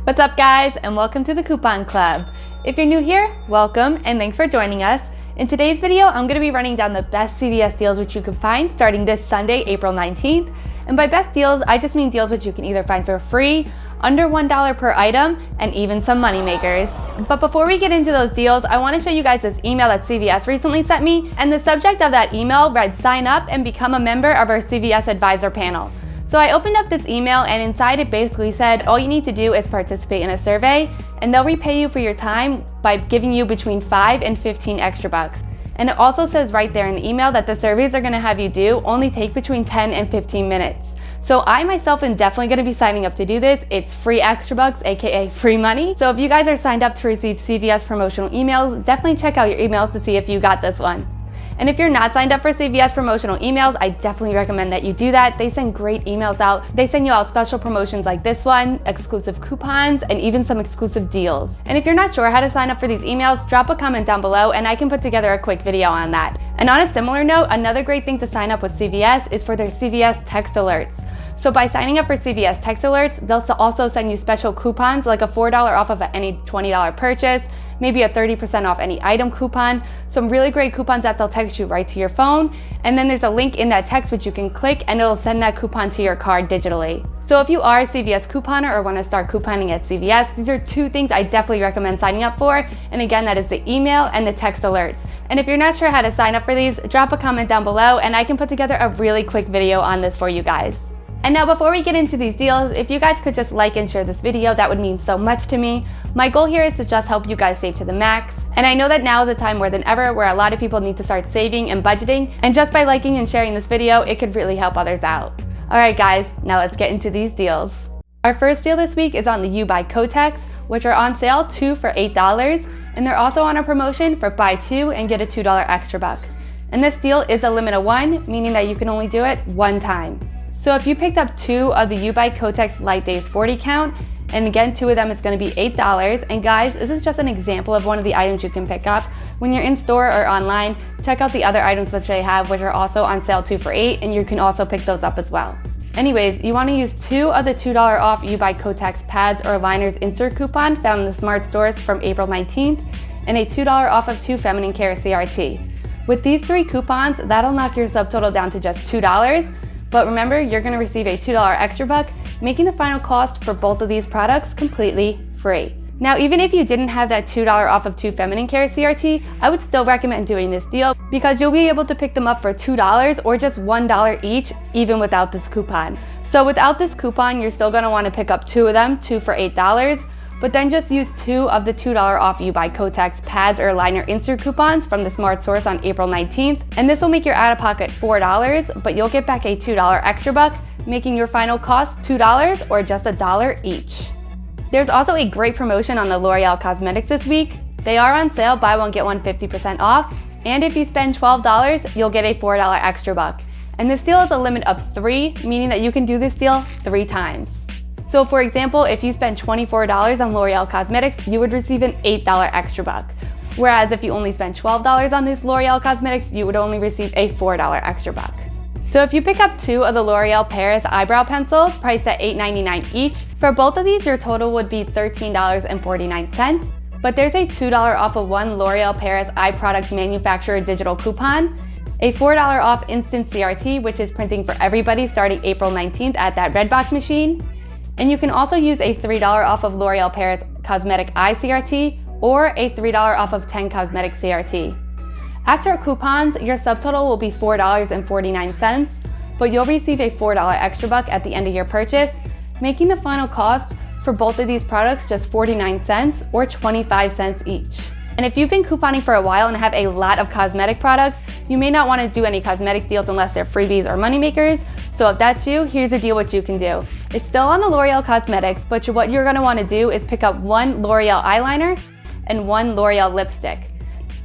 What's up guys, and welcome to the Coupon Club. If you're new here, welcome and thanks for joining us. In today's video, I'm going to be running down the best CVS deals which you can find starting this Sunday, April 19th. And by best deals, I just mean deals which you can either find for free, under $1 per item, and even some money makers. But before we get into those deals, I want to show you guys this email that CVS recently sent me, and the subject of that email read sign up and become a member of our CVS advisor panel. So I opened up this email and inside it basically said all you need to do is participate in a survey and they'll repay you for your time by giving you between 5 and 15 extra bucks. And it also says right there in the email that the surveys are going to have you do only take between 10 and 15 minutes. So I myself am definitely going to be signing up to do this. It's free extra bucks, aka free money. So if you guys are signed up to receive CVS promotional emails, definitely check out your emails to see if you got this one. And if you're not signed up for CVS promotional emails, I definitely recommend that you do that. They send great emails out. They send you out special promotions like this one, exclusive coupons, and even some exclusive deals. And if you're not sure how to sign up for these emails, drop a comment down below and I can put together a quick video on that. And on a similar note, another great thing to sign up with CVS is for their CVS text alerts. So by signing up for CVS text alerts, they'll also send you special coupons like a $4 off of any $20 purchase, maybe a 30% off any item coupon, some really great coupons that they'll text you right to your phone, and then there's a link in that text which you can click and it'll send that coupon to your card digitally. So if you are a CVS couponer or want to start couponing at CVS, these are two things I definitely recommend signing up for, and again that is the email and the text alerts. And if you're not sure how to sign up for these, drop a comment down below and I can put together a really quick video on this for you guys. And now before we get into these deals, if you guys could just like and share this video, that would mean so much to me. My goal here is to just help you guys save to the max. And I know that now is a time more than ever where a lot of people need to start saving and budgeting. And just by liking and sharing this video, it could really help others out. Alright guys, now let's get into these deals. Our first deal this week is on the You Buy Kotex, which are on sale 2 for $8. And they're also on a promotion for buy 2 and get a $2 extra buck. And this deal is a limit of 1, meaning that you can only do it 1 time. So if you picked up 2 of the You Buy Kotex Light Days 40 count, and again 2 of them it's going to be $8, and guys, this is just an example of one of the items you can pick up. When you're in store or online, check out the other items which they have, which are also on sale 2 for $8, and you can also pick those up as well. Anyways, you want to use 2 of the $2 off You Buy Kotex pads or liners insert coupon found in the Smart Stores from April 19th, and a $2 off of 2 feminine care CRT. With these 3 coupons, that'll knock your subtotal down to just $2. But remember, you're going to receive a $2 extra buck, making the final cost for both of these products completely free. Now, even if you didn't have that $2 off of 2 feminine care CRT, I would still recommend doing this deal because you'll be able to pick them up for $2 or just $1 each, even without this coupon. So without this coupon, you're still going to want to pick up 2 of them, 2 for $8, but then just use 2 of the $2 off You Buy Kotex pads or liner insert coupons from the Smart Source on April 19th. And this will make your out-of-pocket $4, but you'll get back a $2 extra buck, making your final cost $2 or just $1 each. There's also a great promotion on the L'Oreal Cosmetics this week. They are on sale, buy one get one 50% off, and if you spend $12, you'll get a $4 extra buck. And this deal is a limit of 3, meaning that you can do this deal 3 times. So for example, if you spend $24 on L'Oreal Cosmetics, you would receive an $8 extra buck. Whereas if you only spend $12 on this L'Oreal Cosmetics, you would only receive a $4 extra buck. So if you pick up 2 of the L'Oreal Paris eyebrow pencils, priced at $8.99 each, for both of these your total would be $13.49. But there's a $2 off of 1 L'Oreal Paris eye product manufacturer digital coupon, a $4 off instant CRT, which is printing for everybody starting April 19th at that Redbox machine. And you can also use a $3 off of L'Oreal Paris Cosmetic Eye CRT or a $3 off of 10 Cosmetic CRT. After coupons, your subtotal will be $4.49, but you'll receive a $4 extra buck at the end of your purchase, making the final cost for both of these products just 49 cents or 25 cents each. And if you've been couponing for a while and have a lot of cosmetic products, you may not want to do any cosmetic deals unless they're freebies or moneymakers. So if that's you, here's a deal what you can do. It's still on the L'Oreal Cosmetics, but what you're going to want to do is pick up 1 L'Oreal eyeliner and 1 L'Oreal lipstick.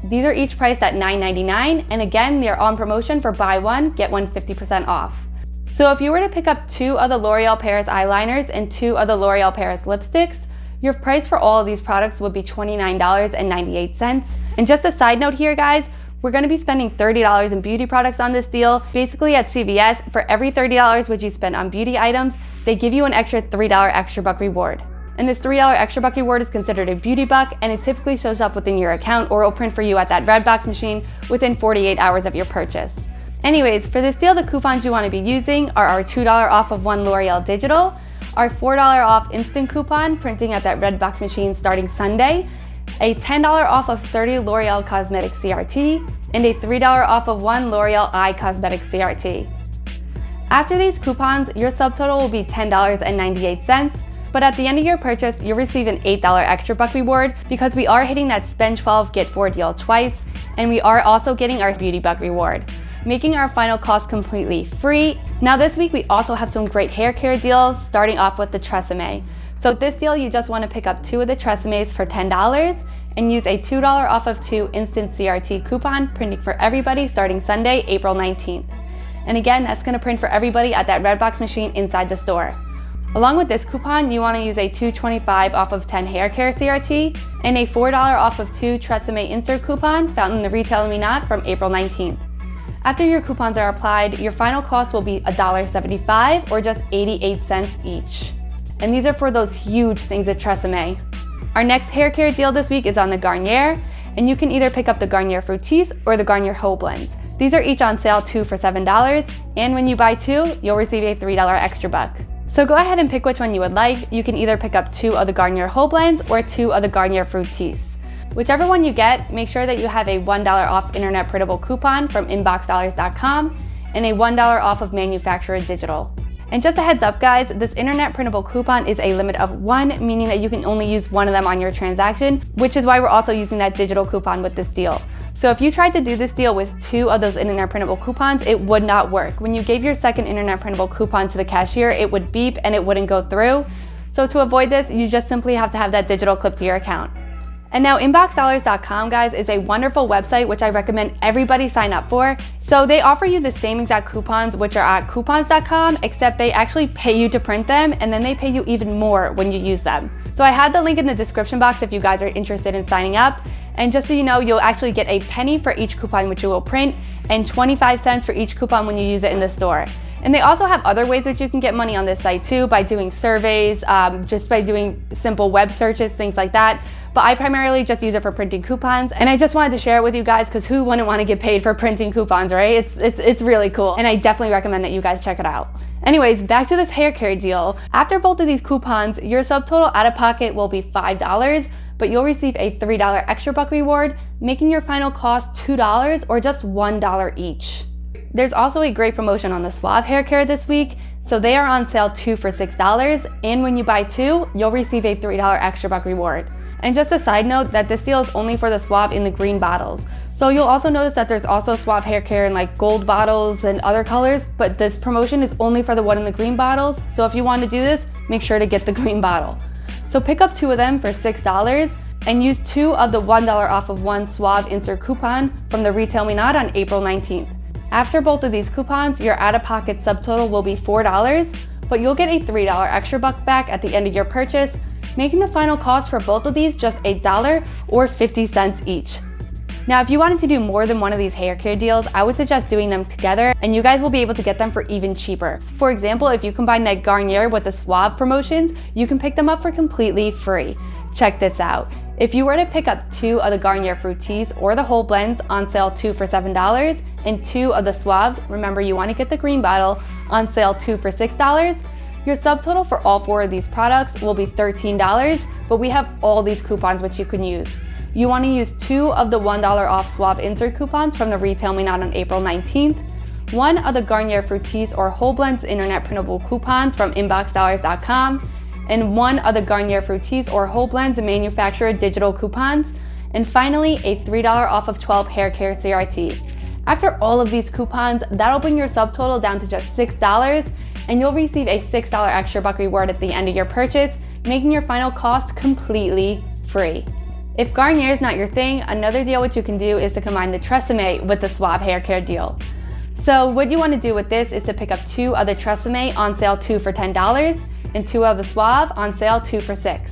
These are each priced at $9.99, and again, they're on promotion for buy 1, get one 50% off. So if you were to pick up 2 of the L'Oreal Paris eyeliners and 2 of the L'Oreal Paris lipsticks, your price for all of these products would be $29.98. And just a side note here, guys, we're going to be spending $30 in beauty products on this deal. Basically at CVS, for every $30 which you spend on beauty items, they give you an extra $3 extra buck reward. And this $3 extra buck reward is considered a beauty buck, and it typically shows up within your account or will print for you at that red box machine within 48 hours of your purchase. Anyways, for this deal, the coupons you want to be using are our $2 off of one L'Oreal Digital, our $4 off instant coupon printing at that red box machine starting Sunday, a $10 off of 30 L'Oreal Cosmetic CRT, and a $3 off of one L'Oreal Eye Cosmetic CRT. After these coupons, your subtotal will be $10.98, but at the end of your purchase, you'll receive an $8 extra buck reward because we are hitting that spend 12, get 4 deal twice, and we are also getting our beauty buck reward, making our final cost completely free. Now this week, we also have some great hair care deals, starting off with the Tresemme. So this deal, you just want to pick up 2 of the Tresemmes for $10 and use a $2 off of 2 instant CRT coupon printing for everybody starting Sunday, April 19th. And again, that's going to print for everybody at that red box machine inside the store. Along with this coupon, you want to use a $2.25 off of 10 hair care CRT and a $4 off of 2 Tresemme insert coupon found in the Retail Me Not from April 19th. After your coupons are applied, your final cost will be $1.75 or just 88 cents each. And these are for those huge things at Tresemme. Our next hair care deal this week is on the Garnier, and you can either pick up the Garnier Fructis or the Garnier Whole Blends. These are each on sale 2 for $7, and when you buy 2, you'll receive a $3 extra buck. So go ahead and pick which one you would like. You can either pick up 2 of the Garnier Whole Blends or 2 of the Garnier Fructis. Whichever one you get, make sure that you have a $1 off internet printable coupon from inboxdollars.com and a $1 off of manufacturer digital. And just a heads up guys, this internet printable coupon is a limit of 1, meaning that you can only use 1 of them on your transaction, which is why we're also using that digital coupon with this deal. So if you tried to do this deal with 2 of those internet printable coupons, it would not work. When you gave your second internet printable coupon to the cashier, it would beep and it wouldn't go through. So to avoid this, you just simply have to have that digital clip to your account. And now inboxdollars.com guys is a wonderful website which I recommend everybody sign up for. So they offer you the same exact coupons which are at coupons.com, except they actually pay you to print them and then they pay you even more when you use them. So I had the link in the description box if you guys are interested in signing up. And just so you know, you'll actually get a penny for each coupon which you will print and 25 cents for each coupon when you use it in the store. And they also have other ways which you can get money on this site too, by doing surveys, just by doing simple web searches, things like that. But I primarily just use it for printing coupons, and I just wanted to share it with you guys because who wouldn't want to get paid for printing coupons, right? It's really cool, and I definitely recommend that you guys check it out. Anyways, back to this hair care deal. After both of these coupons, your subtotal out of pocket will be $5, but you'll receive a $3 extra buck reward, making your final cost $2 or just $1 each. There's also a great promotion on the Suave hair care this week, so they are on sale 2 for $6, and when you buy 2, you'll receive a $3 extra buck reward. And just a side note that this deal is only for the Suave in the green bottles. So you'll also notice that there's also Suave hair care in like gold bottles and other colors, but this promotion is only for the one in the green bottles. So if you want to do this, make sure to get the green bottle. So pick up 2 of them for $6 and use 2 of the $1 off of 1 Suave insert coupon from the Retail Me Not on April 19th. After both of these coupons, your out-of-pocket subtotal will be $4, but you'll get a $3 extra buck back at the end of your purchase, making the final cost for both of these just $1 or 50 cents each. Now, if you wanted to do more than one of these hair care deals, I would suggest doing them together, and you guys will be able to get them for even cheaper. For example, if you combine that Garnier with the Suave promotions, you can pick them up for completely free. Check this out. If you were to pick up 2 of the Garnier Fructis or the Whole Blends on sale 2 for $7 and 2 of the Suaves, remember you want to get the green bottle, on sale 2 for $6, your subtotal for all 4 of these products will be $13, but we have all these coupons which you can use. You want to use 2 of the $1 off Suave insert coupons from the Retail Me Not on April 19th, 1 of the Garnier Fructis or Whole Blends internet printable coupons from inboxdollars.com, and 1 of the Garnier Fructis or Whole Blends manufacturer digital coupons, and finally a $3 off of 12 hair care CRT. After all of these coupons, that'll bring your subtotal down to just $6, and you'll receive a $6 extra buck reward at the end of your purchase, making your final cost completely free. If Garnier is not your thing, another deal which you can do is to combine the Tresemme with the Suave hair care deal. So what you want to do with this is to pick up 2 of the Tresemme on sale 2 for $10 and 2 of the Suave on sale 2 for $6.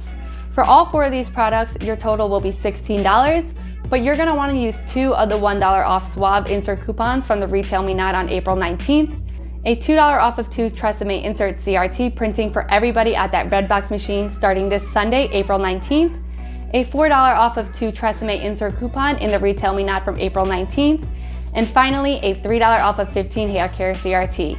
For all 4 of these products, your total will be $16, but you're going to want to use 2 of the $1 off Suave insert coupons from the Retail Me Not on April 19th a $2 off of 2 Tresemme Insert CRT printing for everybody at that Redbox machine starting this Sunday, April 19th, a $4 off of 2 Tresemme Insert coupon in the Retail Me Not from April 19th, and finally a $3 off of 15 hair care CRT.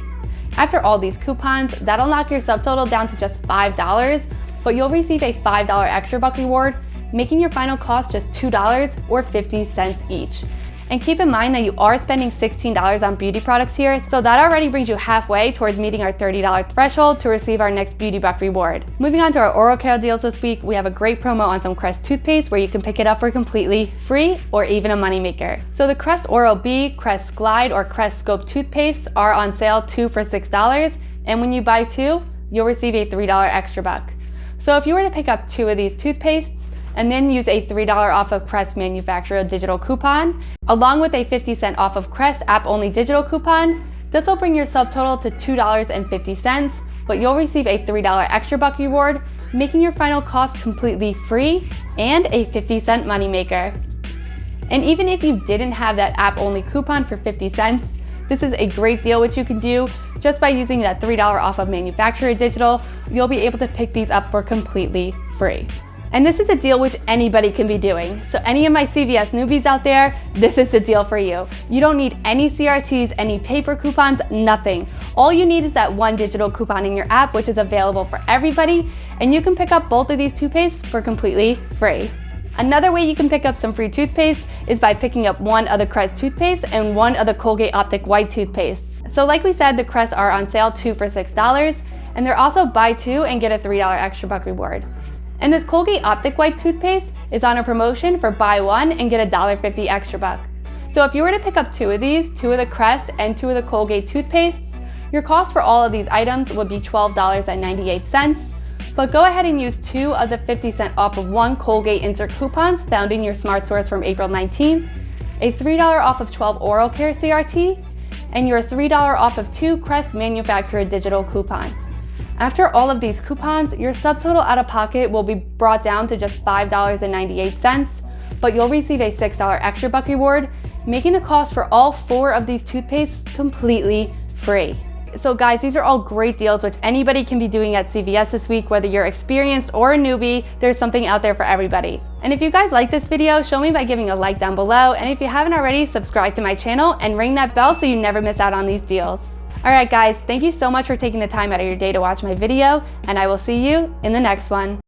After all these coupons, that'll knock your subtotal down to just $5, but you'll receive a $5 extra buck reward, making your final cost just $2 or 50 cents each. And keep in mind that you are spending $16 on beauty products here, so that already brings you halfway towards meeting our $30 threshold to receive our next Beauty Buck reward. Moving on to our oral care deals this week, we have a great promo on some Crest toothpaste where you can pick it up for completely free or even a moneymaker. So the Crest Oral-B, Crest Glide, or Crest Scope toothpastes are on sale 2 for $6, and when you buy 2, you'll receive a $3 extra buck. So if you were to pick up 2 of these toothpastes, and then use a $3 off of Crest manufacturer digital coupon, along with a 50 cent off of Crest app-only digital coupon, this will bring your subtotal to $2.50, but you'll receive a $3 extra buck reward, making your final cost completely free and a 50-cent moneymaker. And even if you didn't have that app-only coupon for 50 cents, this is a great deal which you can do just by using that $3 off of manufacturer digital. You'll be able to pick these up for completely free. And this is a deal which anybody can be doing. So any of my CVS newbies out there, this is the deal for you. You don't need any CRTs, any paper coupons, nothing. All you need is that one digital coupon in your app, which is available for everybody, and you can pick up both of these toothpastes for completely free. Another way you can pick up some free toothpaste is by picking up one of the Crest toothpaste and one of the Colgate Optic White toothpastes. So like we said, the Crest are on sale 2 for $6, and they're also buy 2 and get a $3 extra buck reward. And this Colgate Optic White toothpaste is on a promotion for buy 1 and get a $1.50 extra buck. So if you were to pick up 2 of these, 2 of the Crest and 2 of the Colgate toothpastes, your cost for all of these items would be $12.98. But go ahead and use 2 of the 50 cent off of 1 Colgate Insert coupons found in your Smart Source from April 19th, a $3 off of 12 oral care CRT, and your $3 off of 2 Crest manufacturer digital coupon. After all of these coupons, your subtotal out of pocket will be brought down to just $5.98, but you'll receive a $6 extra buck reward, making the cost for all 4 of these toothpastes completely free. So guys, these are all great deals which anybody can be doing at CVS this week, whether you're experienced or a newbie, there's something out there for everybody. And if you guys like this video, show me by giving a like down below, and if you haven't already, subscribe to my channel and ring that bell so you never miss out on these deals. Alright guys, thank you so much for taking the time out of your day to watch my video, and I will see you in the next one.